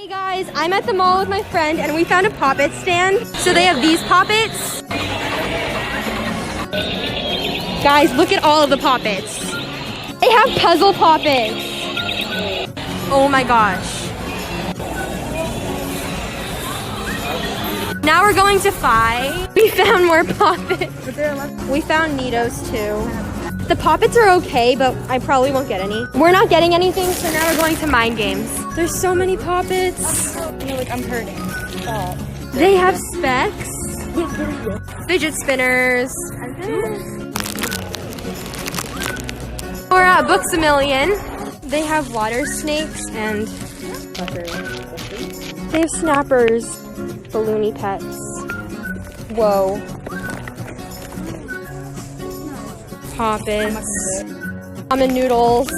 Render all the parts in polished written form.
Hey guys, I'm at the mall with my friend and we found a Pop-It stand. So they have these Pop-Its. Guys, look at all of the Pop-Its. They have puzzle Pop-Its. Oh my gosh. Now we're going to Fi. We found more Pop-Its. We found Neatos too. The Pop-Its are okay, but I probably won't get any. We're not getting anything, so now we're going to Mind Games. There's so many Pop-Its. I'm hurting. Stop. They have specs. Fidget spinners. We're at Books A Million. They have water snakes and they have snappers. Balloony pets. Whoa. Pop-Its. Ramen noodles.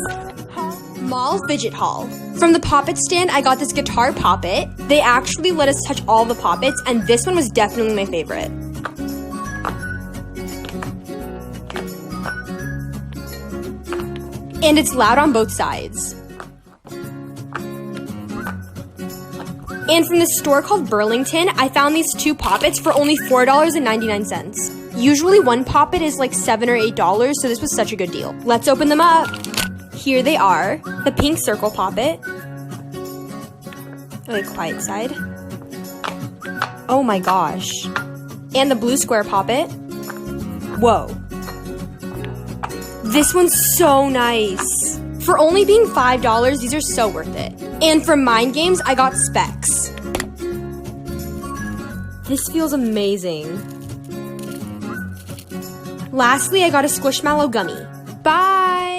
Mall Fidget Hall. From the Pop-It stand, I got this guitar Pop-It. They actually let us touch all the Pop-Its, and this one was definitely my favorite. And it's loud on both sides. And from this store called Burlington, I found these two Pop-Its for only $4.99. Usually one Pop-It is like $7 or $8, so this was such a good deal. Let's open them up. Here they are. The pink circle Pop-It. Okay, quiet side. Oh my gosh. And the blue square Pop-It. Whoa. This one's so nice. For only being $5, these are so worth it. And for Mind Games, I got specs. This feels amazing. Lastly, I got a Squishmallow gummy. Bye!